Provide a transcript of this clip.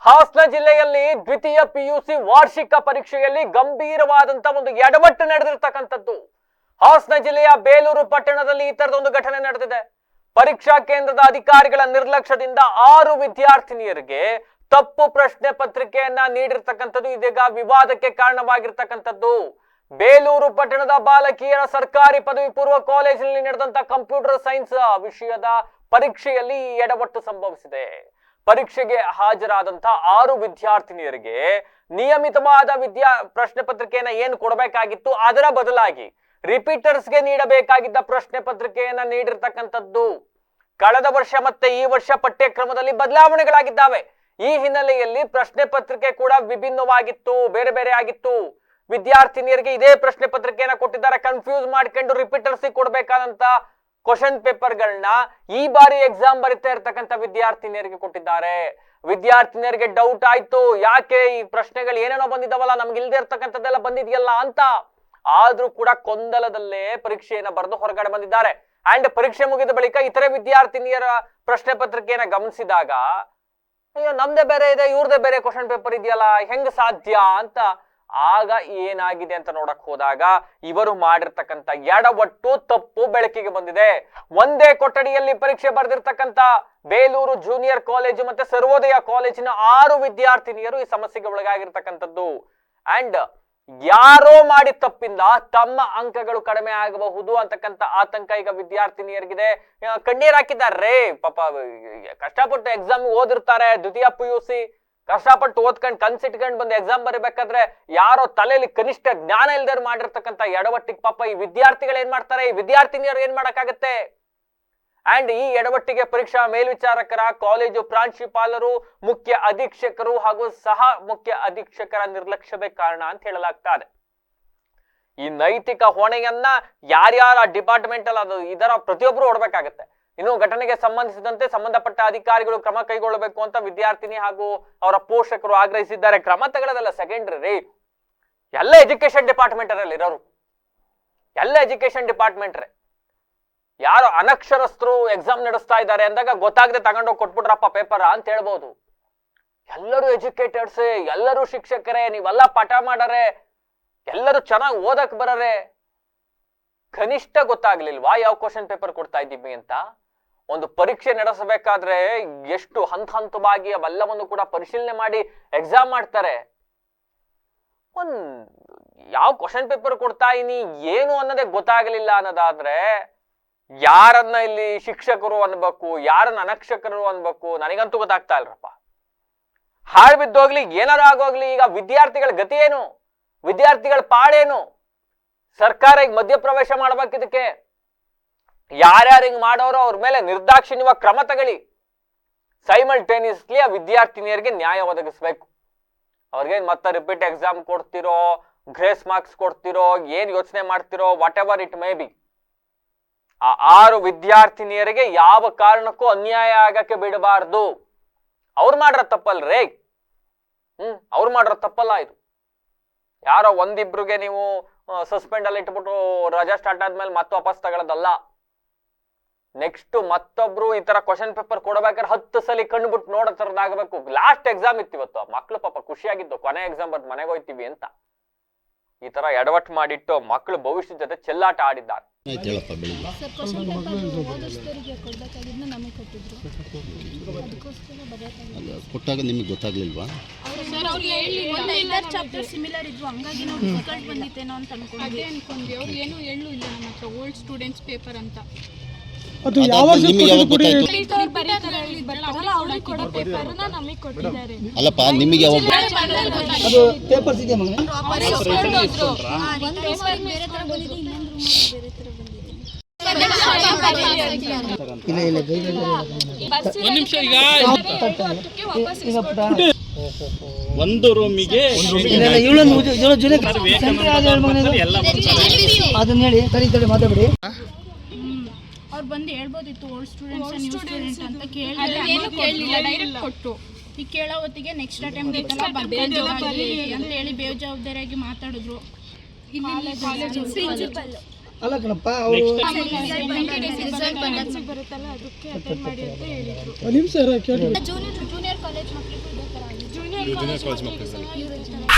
ಹಾಸನ ಜಿಲ್ಲೆಯಲ್ಲಿ ದ್ವಿತೀಯ ಪಿಯುಸಿ ವಾರ್ಷಿಕ ಪರೀಕ್ಷೆಯಲ್ಲಿ ಗಂಭೀರವಾದಂತಹ ಒಂದು ಎಡವಟ್ಟು ನಡೆದಿರತಕ್ಕಂಥದ್ದು. ಹಾಸನ ಜಿಲ್ಲೆಯ ಬೇಲೂರು ಪಟ್ಟಣದಲ್ಲಿ ಈ ತರದೊಂದು ಘಟನೆ ನಡೆದಿದೆ. ಪರೀಕ್ಷಾ ಕೇಂದ್ರದ ಅಧಿಕಾರಿಗಳ ನಿರ್ಲಕ್ಷ್ಯದಿಂದ 6 ವಿದ್ಯಾರ್ಥಿನಿಯರಿಗೆ ತಪ್ಪು ಪ್ರಶ್ನೆ ಪತ್ರಿಕೆಯನ್ನ ನೀಡಿರ್ತಕ್ಕಂಥದ್ದು ಇದೀಗ ವಿವಾದಕ್ಕೆ ಕಾರಣವಾಗಿರ್ತಕ್ಕಂಥದ್ದು. ಬೇಲೂರು ಪಟ್ಟಣದ ಬಾಲಕಿಯರ ಸರ್ಕಾರಿ ಪದವಿ ಪೂರ್ವ ಕಾಲೇಜಿನಲ್ಲಿ ನಡೆದಂತ ಕಂಪ್ಯೂಟರ್ ಸೈನ್ಸ್ ವಿಷಯದ ಪರೀಕ್ಷೆಯಲ್ಲಿ ಎಡವಟ್ಟು ಸಂಭವಿಸಿದೆ. ಪರೀಕ್ಷೆಗೆ ಹಾಜರಾದಂತಹ 6 ವಿದ್ಯಾರ್ಥಿನಿಯರಿಗೆ ನಿಯಮಿತವಾದ ಪ್ರಶ್ನೆ ಪತ್ರಿಕೆಯನ್ನ ಏನು ಕೊಡಬೇಕಾಗಿತ್ತು ಅದರ ಬದಲಾಗಿ ರಿಪೀಟರ್ಸ್ಗೆ ನೀಡಬೇಕಾಗಿದ್ದ ಪ್ರಶ್ನೆ ಪತ್ರಿಕೆಯನ್ನ ನೀಡಿರ್ತಕ್ಕಂಥದ್ದು. ಕಳೆದ ವರ್ಷ ಮತ್ತೆ ಈ ವರ್ಷ ಪಠ್ಯಕ್ರಮದಲ್ಲಿ ಬದಲಾವಣೆಗಳಾಗಿದ್ದಾವೆ. ಈ ಹಿನ್ನೆಲೆಯಲ್ಲಿ ಪ್ರಶ್ನೆ ಪತ್ರಿಕೆ ಕೂಡ ವಿಭಿನ್ನವಾಗಿತ್ತು, ಬೇರೆ ಬೇರೆ ಆಗಿತ್ತು. ವಿದ್ಯಾರ್ಥಿನಿಯರಿಗೆ ಇದೇ ಪ್ರಶ್ನೆ ಪತ್ರಿಕೆಯನ್ನ ಕೊಟ್ಟಿದ್ದಾರೆ. ಕನ್ಫ್ಯೂಸ್ ಮಾಡ್ಕೊಂಡು ರಿಪೀಟರ್ಸ್ ಕೊಡ್ಬೇಕಾದಂತ ಕ್ವಶನ್ ಪೇಪರ್ ಗಳನ್ನ ಈ ಬಾರಿ ಎಕ್ಸಾಮ್ ಬರೀತಾ ಇರ್ತಕ್ಕಂಥ ವಿದ್ಯಾರ್ಥಿನಿಯರಿಗೆ ಕೊಟ್ಟಿದ್ದಾರೆ. ವಿದ್ಯಾರ್ಥಿನಿಯರಿಗೆ ಡೌಟ್ ಆಯ್ತು, ಯಾಕೆ ಈ ಪ್ರಶ್ನೆಗಳು ಏನೇನೋ ಬಂದಿದ್ದಾವಲ್ಲ, ನಮ್ಗೆ ಇಲ್ದೇ ಇರ್ತಕ್ಕಂಥದ್ದೆಲ್ಲ ಬಂದಿದೆಯಲ್ಲ ಅಂತ. ಆದ್ರೂ ಕೂಡ ಗೊಂದಲದಲ್ಲೇ ಪರೀಕ್ಷೆಯನ್ನ ಬರೆದು ಹೊರಗಡೆ ಬಂದಿದ್ದಾರೆ. ಅಂಡ್ ಪರೀಕ್ಷೆ ಮುಗಿದ ಬಳಿಕ ಇತರೆ ವಿದ್ಯಾರ್ಥಿನಿಯರ ಪ್ರಶ್ನೆ ಪತ್ರಿಕೆಯನ್ನ ಗಮನಿಸಿದಾಗ, ಅಯ್ಯೋ ನಮ್ದೇ ಬೇರೆ ಇದೆ, ಇವ್ರದೇ ಬೇರೆ ಕ್ವಶನ್ ಪೇಪರ್ ಇದೆಯಲ್ಲ, ಹೆಂಗ್ ಸಾಧ್ಯ ಅಂತ. ಆಗ ಏನಾಗಿದೆ ಅಂತ ನೋಡಕ್ ಹೋದಾಗ ಇವರು ಮಾಡಿರ್ತಕ್ಕಂಥ ಎಡವಟ್ಟು ತಪ್ಪು ಬೆಳಕಿಗೆ ಬಂದಿದೆ. ಒಂದೇ ಕೊಠಡಿಯಲ್ಲಿ ಪರೀಕ್ಷೆ ಬರೆದಿರ್ತಕ್ಕಂಥ ಬೇಲೂರು ಜೂನಿಯರ್ ಕಾಲೇಜು ಮತ್ತೆ ಸರ್ವೋದಯ ಕಾಲೇಜಿನ 6 ವಿದ್ಯಾರ್ಥಿನಿಯರು ಈ ಸಮಸ್ಯೆಗೆ ಒಳಗಾಗಿರ್ತಕ್ಕಂಥದ್ದು. ಅಂಡ್ ಯಾರೋ ಮಾಡಿದ ತಪ್ಪಿಂದ ತಮ್ಮ ಅಂಕಗಳು ಕಡಿಮೆ ಆಗಬಹುದು ಅಂತಕ್ಕಂಥ ಆತಂಕ ಈಗ ವಿದ್ಯಾರ್ಥಿನಿಯರಿಗಿದೆ. ಕಣ್ಣೀರ್ ಹಾಕಿದ್ದಾರೆ ಪಾಪ. ಕಷ್ಟಪಟ್ಟು ಎಕ್ಸಾಮ್ ಓದಿರ್ತಾರೆ, ದ್ವಿತೀಯ PUC ಕಷ್ಟಪಟ್ಟು ಓದ್ಕೊಂಡು ಕನ್ಸಿಟ್ಕೊಂಡು ಬಂದು ಎಕ್ಸಾಮ್ ಬರೀಬೇಕಾದ್ರೆ ಯಾರೋ ತಲೆಯಲ್ಲಿ ಕನಿಷ್ಠ ಜ್ಞಾನ ಇಲ್ದೇ ಮಾಡಿರ್ತಕ್ಕಂಥ ಎಡವಟ್ಟಿಗೆ ಪಾಪ ಈ ವಿದ್ಯಾರ್ಥಿಗಳು ಏನ್ ಮಾಡ್ತಾರೆ, ಈ ವಿದ್ಯಾರ್ಥಿನಿಯರು ಏನ್ ಮಾಡಕ್ಕಾಗತ್ತೆ. ಅಂಡ್ ಈ ಎಡವಟ್ಟಿಗೆ ಪರೀಕ್ಷಾ ಮೇಲ್ವಿಚಾರಕರ, ಕಾಲೇಜು ಪ್ರಾಂಶುಪಾಲರು, ಮುಖ್ಯ ಅಧೀಕ್ಷಕರು ಹಾಗೂ ಸಹ ಮುಖ್ಯ ಅಧೀಕ್ಷಕರ ನಿರ್ಲಕ್ಷ್ಯವೇ ಕಾರಣ ಅಂತ ಹೇಳಲಾಗ್ತಾ ಇದೆ. ಈ ನೈತಿಕ ಹೊಣೆಯನ್ನ ಯಾರ್ಯಾರ ಡಿಪಾರ್ಟ್ಮೆಂಟ್ ಅಲ್ಲಿ ಅದು ಇದರ ಪ್ರತಿಯೊಬ್ಬರು ಹೊಡ್ಬೇಕಾಗತ್ತೆ. ಇನ್ನು ಘಟನೆಗೆ ಸಂಬಂಧಿಸಿದಂತೆ ಸಂಬಂಧಪಟ್ಟ ಅಧಿಕಾರಿಗಳು ಕ್ರಮ ಕೈಗೊಳ್ಳಬೇಕು ಅಂತ ವಿದ್ಯಾರ್ಥಿನಿ ಹಾಗೂ ಅವರ ಪೋಷಕರು ಆಗ್ರಹಿಸಿದ್ದಾರೆ. ಕ್ರಮ ತಗೊಳ್ಳೋದಲ್ಲ ಸೆಕೆಂಡ್ರಿ, ಎಲ್ಲ ಎಜುಕೇಶನ್ ಡಿಪಾರ್ಟ್ಮೆಂಟ್ ಅಲ್ಲಿ ಇರೋರು, ಎಲ್ಲ ಎಜುಕೇಶನ್ ಡಿಪಾರ್ಟ್ಮೆಂಟ್ ರೇ. ಯಾರು ಅನಕ್ಷರಸ್ಥರು ಎಕ್ಸಾಮ್ ನಡೆಸ್ತಾ ಇದ್ದಾರೆ ಅಂದಾಗ ಗೊತ್ತಾಗದೆ ತಗೊಂಡೋಗಿ ಕೊಟ್ಬಿಟ್ರಪ್ಪ ಪೇಪರ್ ಅಂತ ಹೇಳ್ಬೋದು. ಎಲ್ಲರೂ ಎಜುಕೇಟೆಡ್ಸ್, ಎಲ್ಲರೂ ಶಿಕ್ಷಕರೇ, ನೀವೆಲ್ಲ ಪಾಠ ಮಾಡರೆ, ಎಲ್ಲರೂ ಚೆನ್ನಾಗಿ ಓದಕ್ ಬರರೆ, ಕನಿಷ್ಠ ಗೊತ್ತಾಗ್ಲಿಲ್ವಾ ಯಾವ ಕ್ವಶನ್ ಪೇಪರ್ ಕೊಡ್ತಾ ಇದ್ದೀವಿ ಅಂತ. ಒಂದು ಪರೀಕ್ಷೆ ನಡೆಸಬೇಕಾದ್ರೆ ಎಷ್ಟು ಹಂತವಾಗಿ ಅವೆಲ್ಲವನ್ನು ಕೂಡ ಪರಿಶೀಲನೆ ಮಾಡಿ ಎಕ್ಸಾಮ್ ಮಾಡ್ತಾರೆ. ಯಾವ ಕ್ವಶನ್ ಪೇಪರ್ ಕೊಡ್ತಾ ಇದೀನಿ ಏನು ಅನ್ನೋದೇ ಗೊತ್ತಾಗಲಿಲ್ಲ ಅನ್ನೋದಾದ್ರೆ ಯಾರನ್ನ ಇಲ್ಲಿ ಶಿಕ್ಷಕರು ಅನ್ಬೇಕು, ಯಾರನ್ನ ಅನಕ್ಷಕರು ಅನ್ಬೇಕು, ನನಗಂತೂ ಗೊತ್ತಾಗ್ತಾ ಇಲ್ರಪ್ಪ. ಹಾಳು ಬಿದ್ದೋಗ್ಲಿ, ಏನಾರ ಆಗೋಗ್ಲಿ, ಈಗ ವಿದ್ಯಾರ್ಥಿಗಳ ಗತಿ ಏನು, ವಿದ್ಯಾರ್ಥಿಗಳ ಪಾಡೇನು? ಸರ್ಕಾರ ಈಗ ಮಧ್ಯಪ್ರವೇಶ ಮಾಡ್ಬೇಕಿದಕ್ಕೆ. ಯಾರ್ಯಾರು ಹಿಂಗ್ ಮಾಡೋರು ಅವ್ರ ಮೇಲೆ ನಿರ್ದಾಕ್ಷಿಣ್ಯವಾಗಿ ಕ್ರಮ ತಗೊಳ್ಳಿ. ಸೈಮಲ್ಟೇನಿಯಸ್ಲಿ ಆ ವಿದ್ಯಾರ್ಥಿನಿಯರಿಗೆ ನ್ಯಾಯ ಒದಗಿಸ್ಬೇಕು. ಅವ್ರಿಗೇನ್ ಮತ್ತೆ ರಿಪೀಟ್ ಎಕ್ಸಾಮ್ ಕೊಡ್ತಿರೋ, ಗ್ರೇಸ್ ಮಾರ್ಕ್ಸ್ ಕೊಡ್ತಿರೋ, ಏನ್ ಯೋಚನೆ ಮಾಡ್ತಿರೋ, what ever it may be, ಆ 6 ವಿದ್ಯಾರ್ಥಿನಿಯರಿಗೆ ಯಾವ ಕಾರಣಕ್ಕೂ ಅನ್ಯಾಯ ಆಗಕ್ಕೆ ಬಿಡಬಾರ್ದು. ಅವ್ರು ಮಾಡ್ರ ತಪ್ಪಲ್ರೇ, ಅವ್ರು ಮಾಡ್ರ ತಪ್ಪಲ್ಲ ಇದು. ಯಾರೋ ಒಂದಿಬ್ರಿಗೆ ನೀವು ಸಸ್ಪೆಂಡ್ ಅಲ್ಲಿ ಇಟ್ಬಿಟ್ಟು ರಜಾ ಸ್ಟಾರ್ಟ್ ಆದ್ಮೇಲೆ ಮತ್ತೆ ವಾಪಸ್ ತಗೊಳ್ಳೋದಲ್ಲ. ನೆಕ್ಸ್ಟ್ ಮತ್ತೊಬ್ರು ಈ ತರ ಕ್ವಶನ್ ಪೇಪರ್ ಕೊಡಬೇಕಾದ್ರೆ 10 ಸಲ ಕಂಡುಬಿಟ್ಟು ನೋಡೋ ತರದಾಗಬೇಕು. ಲಾಸ್ಟ್ ಎಕ್ಸಾಮ್ ಇತ್ತು ಇವತ್ತು, ಮಕ್ಳು ಪಾಪ ಖುಷಿಯಾಗಿದ್ದು ಕೊನೆ ಎಕ್ಸಾಮ್ ಬರ್ದು ಮನೆಗೆ ಹೋಯ್ತೀವಿ ಅಂತ. ಈ ತರ ಎಡವಟ್ಟು ಮಾಡಿಟ್ಟು ಮಕ್ಕಳು ಭವಿಷ್ಯದ ಜೊತೆ ಚೆಲ್ಲಾಟ ಆಡಿದ್ದಾರೆ. ಕೊಟ್ಟಾಗ ನಿಮಗೆ ಗೊತ್ತಾಗ್ಲಿಲ್ವಾ? ಸಿಮಿಲರ್ ಇದ್ವು, ಹಂಗಾಗಿ ನಾವು ರಿಸಲ್ಟ್ ಬಂದಿತ್ತೇನೋ ಅಂತ ಅನ್ಕೊಂಡ್ವಿ. ಅವ್ರು ಏನು ಹೇಳೂ ಇಲ್ಲ ನಮ್ಮ ಹತ್ರ, ಓಲ್ಡ್ ಸ್ಟೂಡೆಂಟ್ಸ್ ಪೇಪರ್ ಅಂತ. ಅದು ಯಾವ ಅಲ್ಲಪ್ಪ, ನಿಮಗೆ ಯಾವಾಗ ಅದು ಪೇಪರ್ಸ್ ಇದೆ ಮಗನೇ? ಒಂದು ರೂಮಿಗೆ ಅದನ್ನ ಹೇಳಿ ಕರೀತಾರೆ, ಮಾತಾಡಿ. ಅವ್ರು ಬಂದು ಹೇಳ್ಬೋದಿತ್ತು ಓಲ್ಡ್ ಸ್ಟೂಡೆಂಟ್ಸ್ ನ್ಯೂ ಸ್ಟೂಡೆಂಟ್ ಅಂತ. ಕೇಳಿಲ್ಲ, ಡೈರೆಕ್ಟ್ ಕೊಟ್ಟು. ಈಗ ಕೇಳೋ ಹೊತ್ತಿಗೆ ನೆಕ್ಸ್ಟ್ ಅಟೆಂಪ್ಟ್ ಇತ್ತಲ್ಲ ಅಂತ ಹೇಳಿ ಬೇಜವಾಬ್ದಾರಿಯಾಗಿ ಮಾತಾಡಿದ್ರು. ಅಲ್ಲ ಕಣಪ್ಪ, ಅವರು ಬರುತ್ತಲ್ಲ ಅದಕ್ಕೆ ಅಟೆಂಡ್ ಮಾಡಿ ಅಂತ ಹೇಳಿದ್ರು. ನಿಮಿಷ ಜೂನಿಯರ್ ಕಾಲೇಜ್ ಮಕ್ಕಳಿಗೂ ಇದೇ ಥರ ಆಗಿತ್ತು. ಜೂನಿಯರ್ ಕಾಲೇಜ್ ಮಕ್ಕಳು